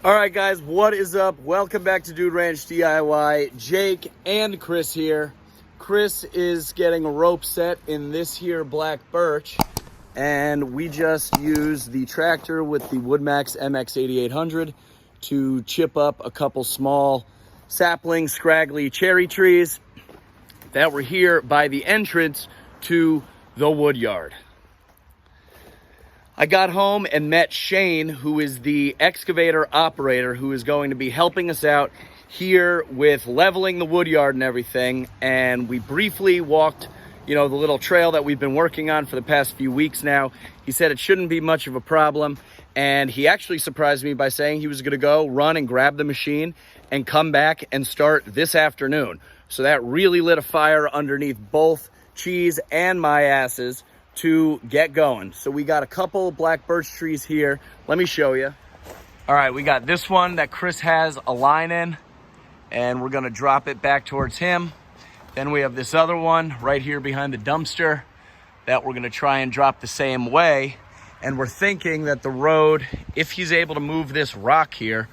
All right, guys, what is up? Welcome back to Dude Ranch DIY. Jake and Chris here. Chris is getting a rope set in this here black birch, and we just used the tractor with the WoodMaxx MX8800 to chip up a couple small sapling, scraggly cherry trees that were here by the entrance to the wood yard. I got home and met Shane, who is the excavator operator, who is going to be helping us out here with leveling the wood yard and everything. And we briefly walked, the little trail that we've been working on for the past few weeks now. He said it shouldn't be much of a problem. And he actually surprised me by saying he was going to go run and grab the machine and come back and start this afternoon. So that really lit a fire underneath both Cheese and my asses to get going. So we got a couple black birch trees here. Let me show you. All right, we got this one that Chris has a line in, and we're gonna drop it back towards him. Then we have this other one right here behind the dumpster that we're gonna try and drop the same way. And we're thinking that the road, if he's able to move this rock here,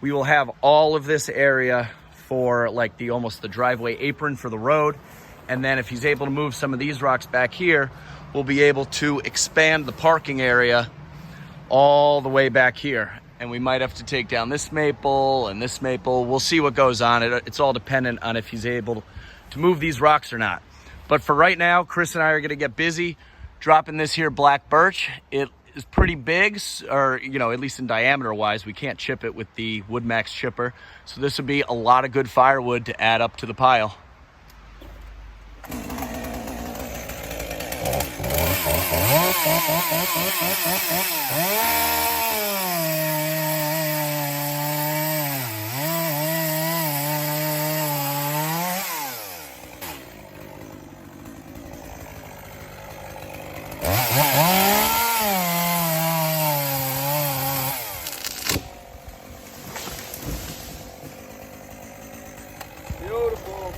we will have all of this area for like almost the driveway apron for the road. And then if he's able to move some of these rocks back here, we'll be able to expand the parking area all the way back here. And we might have to take down this maple and this maple. We'll see what goes on. It's all dependent on if he's able to move these rocks or not. But for right now, Chris and I are gonna get busy dropping this here black birch. It is pretty big, or at least in diameter wise. We can't chip it with the WoodMaxx chipper. So this would be a lot of good firewood to add up to the pile. Beautiful.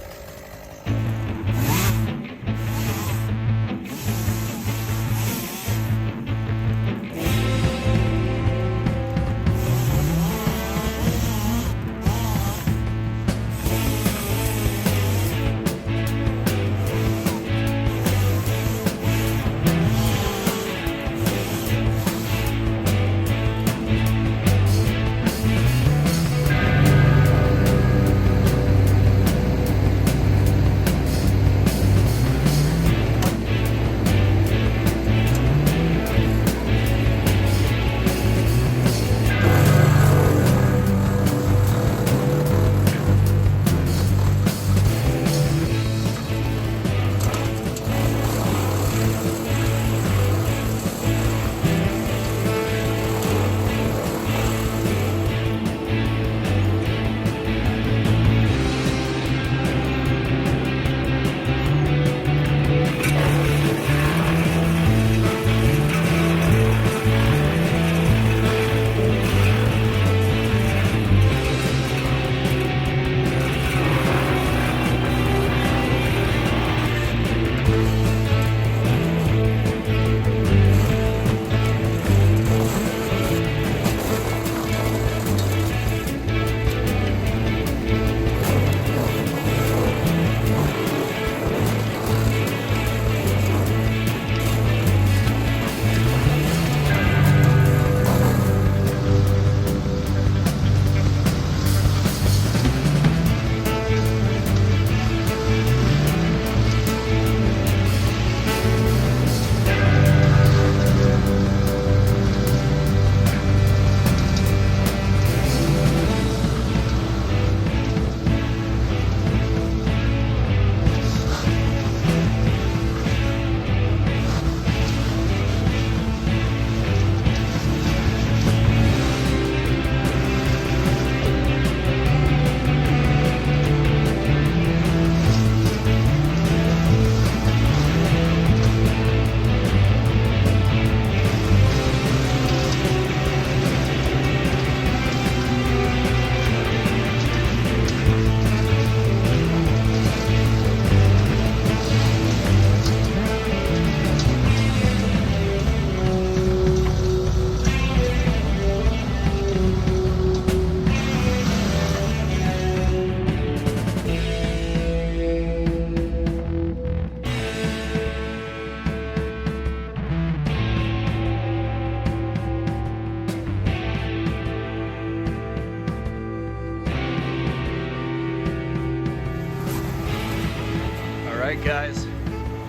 right, guys,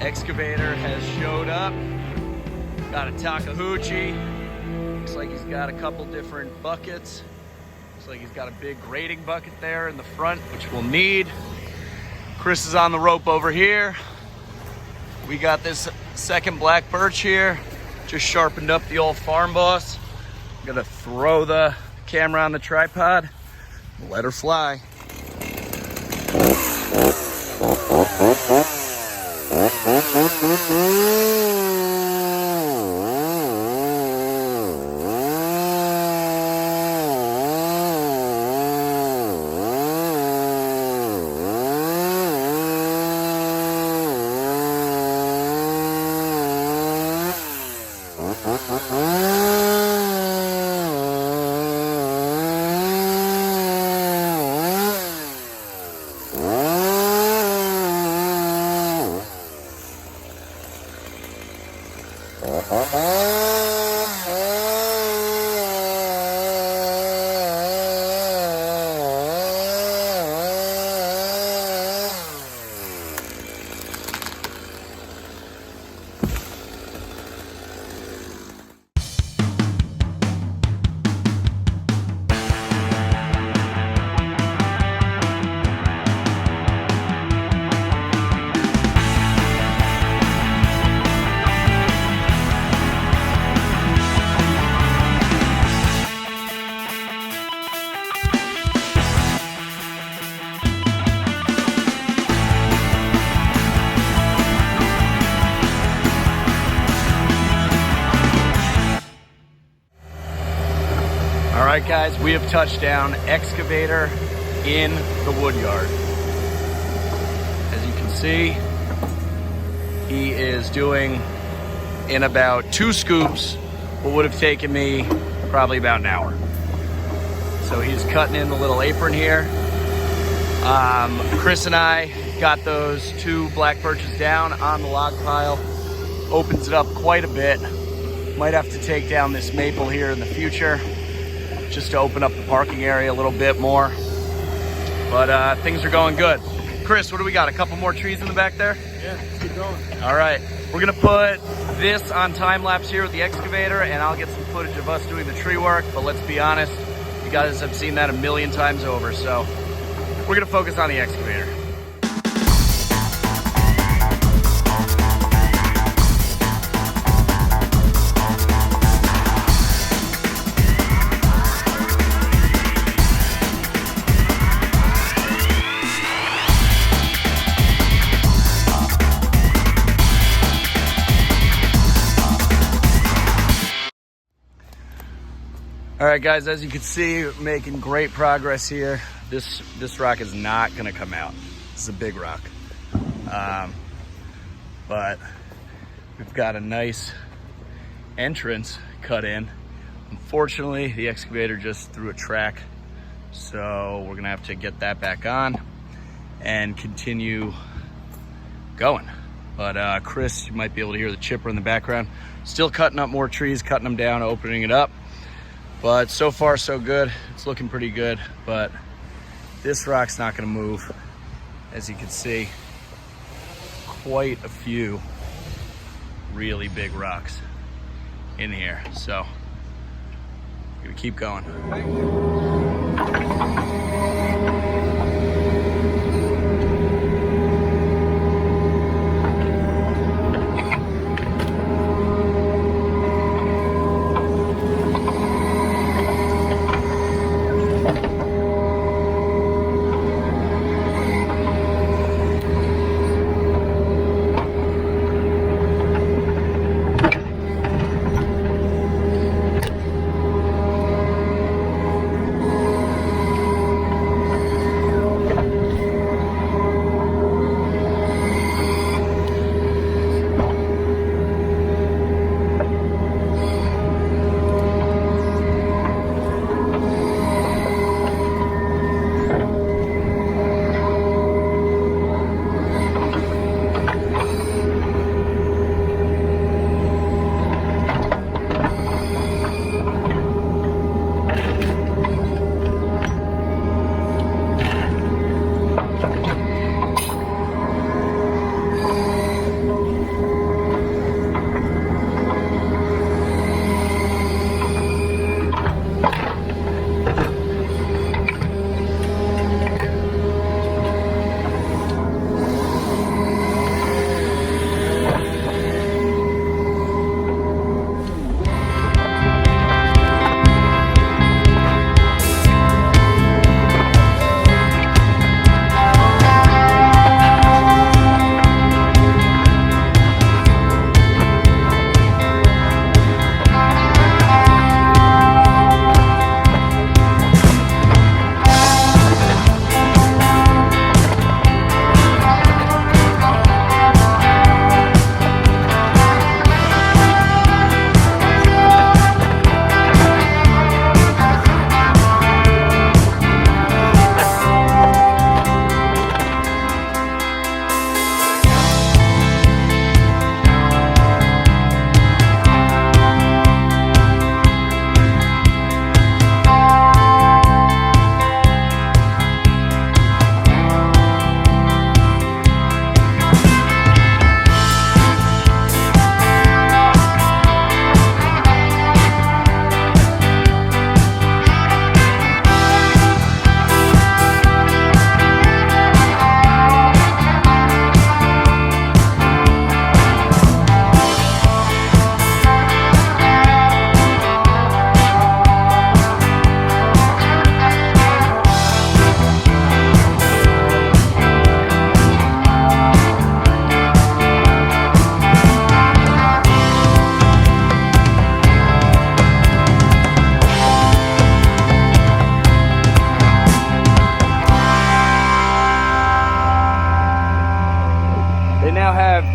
excavator has showed up. Got a Takeuchi. Looks like he's got a couple different buckets. Looks like he's got a big grading bucket there in the front, which we'll need. Chris is on the rope over here. We got this second black birch here. Just sharpened up the old farm boss. I'm gonna throw the camera on the tripod. Let her fly. All right, guys, we have touched down. Excavator in the wood yard. As you can see, he is doing in about 2 scoops what would have taken me probably about an hour. So he's cutting in the little apron here. Chris and I got those 2 black birches down on the log pile. Opens it up quite a bit. Might have to take down this maple here in the future, just to open up the parking area a little bit more. But things are going good. Chris, what do we got? A couple more trees in the back there? Yeah, let's keep going. All right, we're gonna put this on time lapse here with the excavator, and I'll get some footage of us doing the tree work. But let's be honest, you guys have seen that a million times over, so we're gonna focus on the excavator. All right, guys, as you can see, we're making great progress here. This rock is not gonna come out. This is a big rock. But we've got a nice entrance cut in. Unfortunately, the excavator just threw a track, so we're gonna have to get that back on and continue going. But Chris, you might be able to hear the chipper in the background. Still cutting up more trees, cutting them down, opening it up. But so far so good. It's looking pretty good, but this rock's not gonna move. As you can see, quite a few really big rocks in here. So I'm gonna keep going.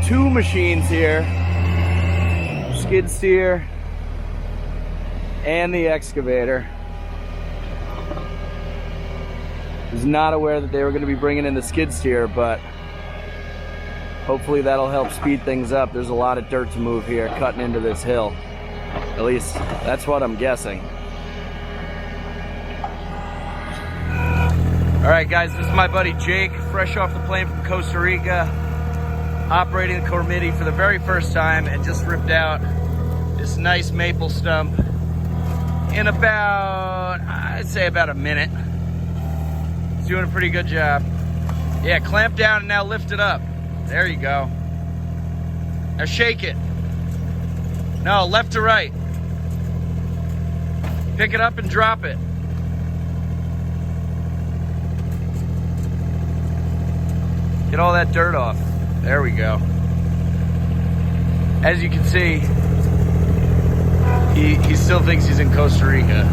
two machines here, skid steer and the excavator. Was not aware that they were going to be bringing in the skid steer, but hopefully that'll help speed things up. There's a lot of dirt to move here cutting into this hill. At least that's what I'm guessing. All right, guys, this is my buddy Jake, fresh off the plane from Costa Rica, operating the Cormidi for the very first time, and just ripped out this nice maple stump in about, I'd say about a minute. He's doing a pretty good job. Yeah, clamp down and now lift it up. There you go. Now shake it. No, left to right. Pick it up and drop it. Get all that dirt off. There we go. As you can see, he still thinks he's in Costa Rica.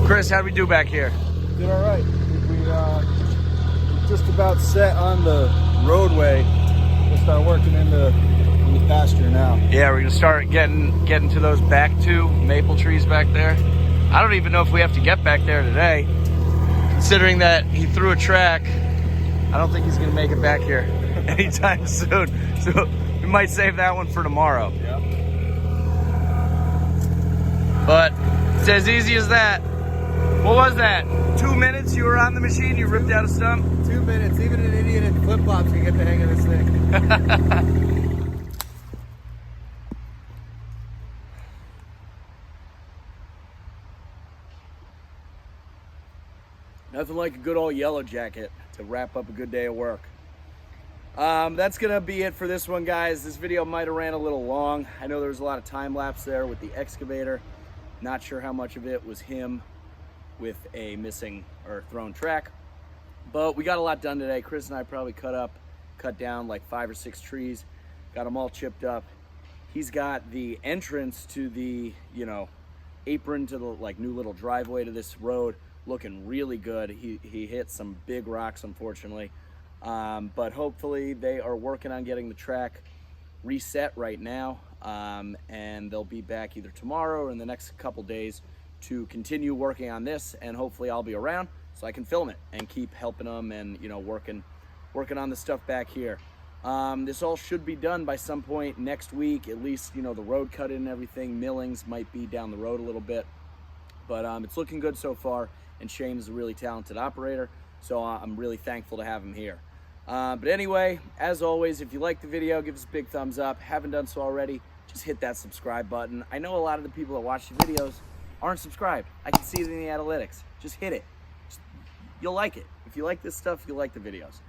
Chris, how'd we do back here? Did all right. We just about set on the roadway. We'll start working in the pasture now. Yeah, we're gonna start getting to those back two maple trees back there. I don't even know if we have to get back there today, considering that he threw a track. I don't think he's gonna make it back here anytime soon. So we might save that one for tomorrow. Yeah. But it's as easy as that. What was that? 2 minutes you were on the machine, you ripped out a stump? 2 minutes. Even an idiot in flip-flops can get the hang of this thing. Nothing like a good old yellow jacket to wrap up a good day of work. That's gonna be it for this one, guys. This video might have ran a little long. I know there was a lot of time lapse there with the excavator. Not sure how much of it was him with a missing or thrown track, but we got a lot done today. Chris and I probably cut down like 5 or 6 trees, got them all chipped up. He's got the entrance to the, apron to the like new little driveway to this road looking really good. He hit some big rocks, unfortunately, but hopefully they are working on getting the track reset right now, and they'll be back either tomorrow or in the next couple days to continue working on this, and hopefully I'll be around so I can film it and keep helping them and working on the stuff back here. This all should be done by some point next week, at least the road cut in and everything. Millings might be down the road a little bit, but it's looking good so far, and Shane is a really talented operator, so I'm really thankful to have him here. But anyway, as always, if you like the video, give us a big thumbs up. Haven't done so already, just hit that subscribe button. I know a lot of the people that watch the videos aren't subscribed. I can see it in the analytics. Just hit it. You'll like it. If you like this stuff, you'll like the videos.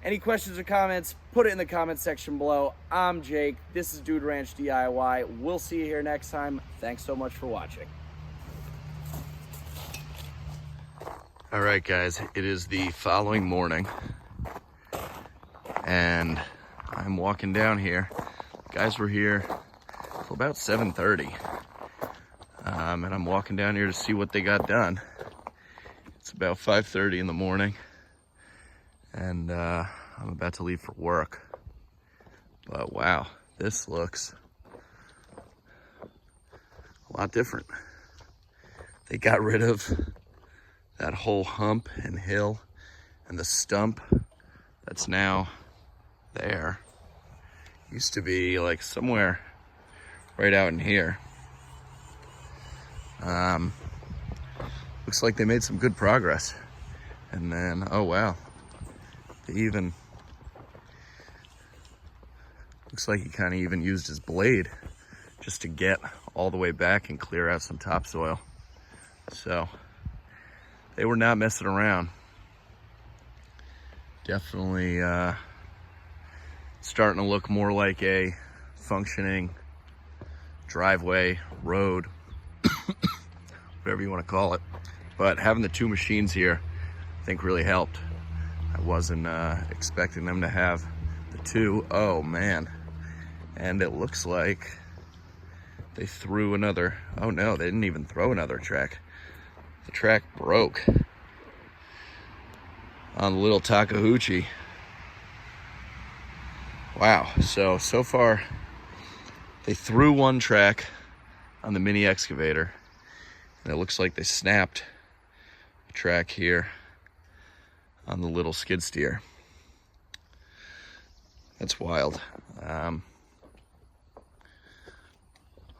Any questions or comments, put it in the comment section below. I'm Jake. This is Dude Ranch DIY. We'll see you here next time. Thanks so much for watching. All right, guys, it is the following morning, and I'm walking down here. Guys were here till about 7:30, and I'm walking down here to see what they got done. It's about 5:30 in the morning, and I'm about to leave for work. But wow, this looks a lot different. They got rid of that whole hump and hill and the stump that's now there. Used to be like somewhere right out in here. Looks like they made some good progress. And then, oh wow, they even, looks like he kind of even used his blade just to get all the way back and clear out some topsoil. So they were not messing around. Definitely starting to look more like a functioning driveway, road, whatever you want to call it. But having the two machines here, I think really helped. I wasn't expecting them to have the two. Oh man. And it looks like they threw another, oh no, they didn't even throw another track. The track broke. on the little Takahauchi. Wow, so far they threw one track on the mini excavator, and it looks like they snapped a track here on the little skid steer. That's wild.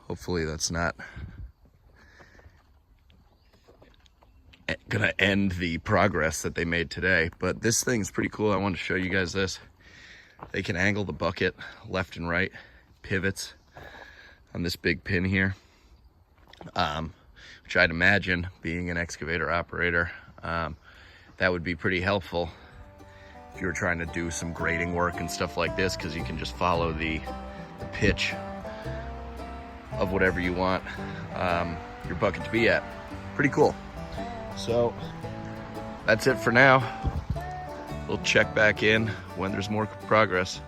Hopefully that's not gonna end the progress that they made today, but this thing's pretty cool. I wanted to show you guys this. They can angle the bucket left and right, pivots on this big pin here, which I'd imagine, being an excavator operator, that would be pretty helpful if you were trying to do some grading work and stuff like this, because you can just follow the pitch of whatever you want your bucket to be at. Pretty cool. So that's it for now. We'll check back in when there's more progress.